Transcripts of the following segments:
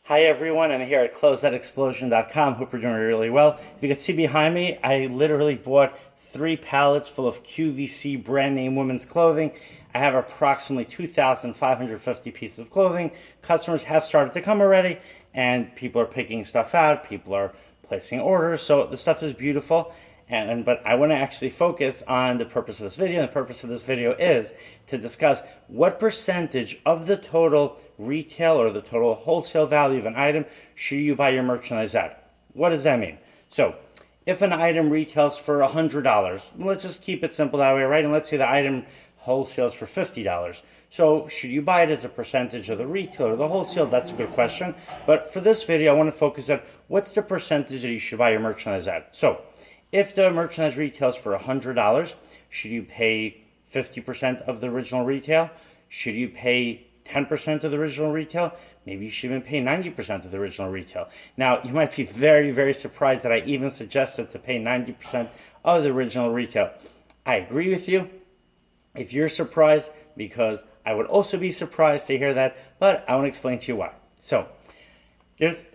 Hi everyone, I'm here at Closeoutexplosion.com. Hope you're doing really well. If you can see behind me, I literally bought 3 pallets full of QVC brand name women's clothing. I have approximately 2,550 pieces of clothing. Customers have started to come already, and people are picking stuff out. People are placing orders, so the stuff is beautiful. But I want to actually focus on the purpose of this video. The purpose of this video is to discuss what percentage of the total retail or the total wholesale value of an item should you buy your merchandise at. What does that mean? So if an item retails for $100, let's just keep it simple that way, right? And let's say the item wholesales for $50. So should you buy it as a percentage of the retail or the wholesale? That's a good question. But for this video, I want to focus on what's the percentage that you should buy your merchandise at. So if the merchandise retails for $100, should you pay 50% of the original retail? Should you pay 10% of the original retail? Maybe you should even pay 90% of the original retail. Now, you might be very, very surprised that I even suggested to pay 90% of the original retail. I agree with you. If you're surprised, because I would also be surprised to hear that, but I want to explain to you why. So,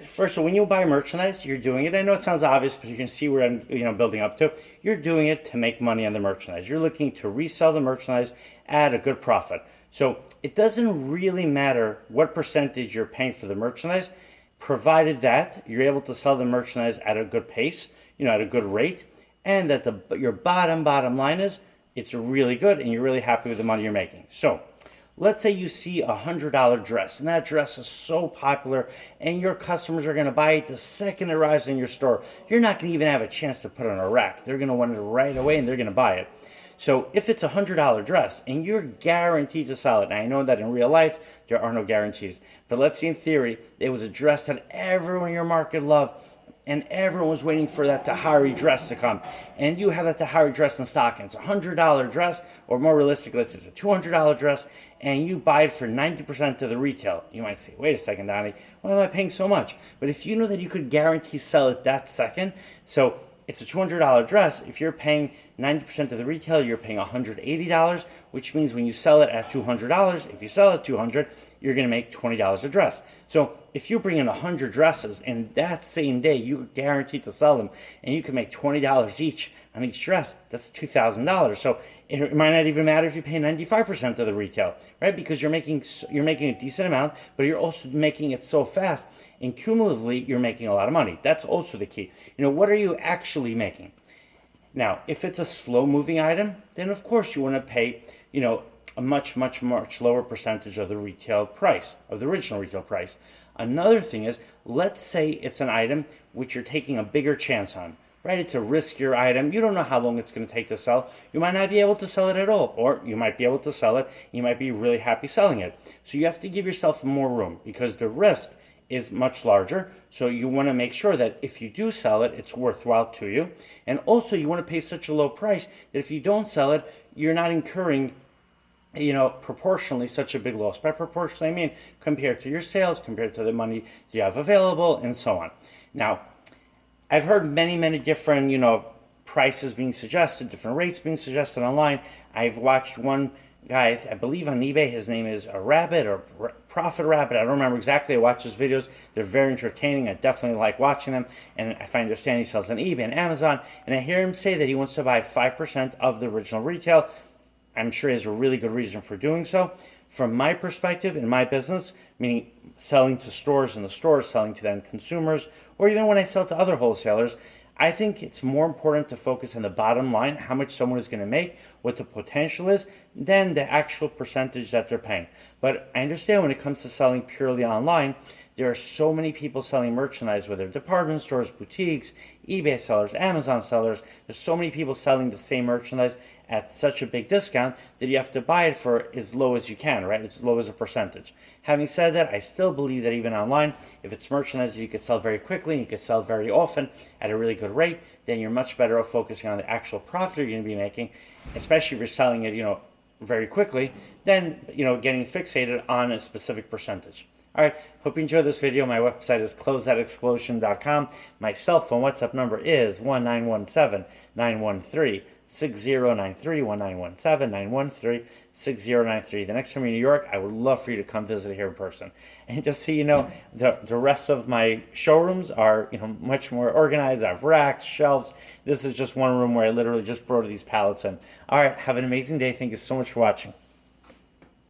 first of all, when you buy merchandise, you're doing it. I know it sounds obvious, but you can see where I'm building up to. You're doing it to make money on the merchandise. You're looking to resell the merchandise at a good profit. So it doesn't really matter what percentage you're paying for the merchandise, provided that you're able to sell the merchandise at a good pace, at a good rate, and that your bottom line is it's really good and you're really happy with the money you're making. So let's say you see a $100 dress, and that dress is so popular, and your customers are going to buy it the second it arrives in your store. You're not going to even have a chance to put it on a rack. They're going to want it right away, and they're going to buy it. So if it's a $100 dress, and you're guaranteed to sell it, and I know that in real life, there are no guarantees, but let's say in theory, it was a dress that everyone in your market loved, and everyone was waiting for that Tahari dress to come. And you have that Tahari dress in stock, and it's a $100 dress, or more realistically, it's a $200 dress, and you buy it for 90% of the retail. You might say, wait a second, Donnie, why am I paying so much? But if you know that you could guarantee sell it that second, so it's a $200 dress, if you're paying 90% of the retail, you're paying $180, which means when you sell it at $200, if you sell it at $200, you're going to make $20 a dress. So if you bring in 100 dresses and that same day you're guaranteed to sell them and you can make $20 each on each dress, that's $2,000. So it might not even matter if you pay 95% of the retail, right? Because you're making a decent amount, but you're also making it so fast, and cumulatively you're making a lot of money. That's also the key. What are you actually making? Now, if it's a slow-moving item, then of course you want to pay, a much lower percentage of the retail price, of the original retail price. Another thing is, let's say it's an item which you're taking a bigger chance on, right? It's a riskier item. You don't know how long it's going to take to sell. You might not be able to sell it at all, or you might be able to sell it. You might be really happy selling it. So you have to give yourself more room because the risk is much larger. So you want to make sure that if you do sell it, it's worthwhile to you. And also you want to pay such a low price that if you don't sell it, you're not incurring proportionally such a big loss. By proportionally, I mean compared to your sales, compared to the money you have available, and so on. Now, I've heard many different, prices being suggested, different rates being suggested online. I've watched one guy, I believe on eBay, his name is a Rabbit or Profit Rabbit. I don't remember exactly. I watch his videos. They're very entertaining. I definitely like watching them. And if I understand, he sells on eBay and Amazon. And I hear him say that he wants to buy 5% of the original retail. I'm sure he has a really good reason for doing so. From my perspective, in my business, meaning selling to stores and the stores selling to then consumers, or even when I sell to other wholesalers, I think it's more important to focus on the bottom line, how much someone is going to make, what the potential is, than the actual percentage that they're paying. But I understand when it comes to selling purely online, there are so many people selling merchandise, whether department stores, boutiques, eBay sellers, Amazon sellers. There's so many people selling the same merchandise at such a big discount that you have to buy it for as low as you can, right? As low as a percentage. Having said that, I still believe that even online, if it's merchandise that you could sell very quickly and you could sell very often at a really good rate, then you're much better off focusing on the actual profit you're going to be making, especially if you're selling it, very quickly, than, getting fixated on a specific percentage. All right, hope you enjoyed this video. My website is closeoutexplosion.com. My cell phone WhatsApp number is 1-917-913 6093 1917 913 6093. The next time you're in New York, I would love for you to come visit here in person. And just so you know, the rest of my showrooms are, much more organized. I have racks, shelves. This is just one room where I literally just brought these pallets in. All right, have an amazing day. Thank you so much for watching.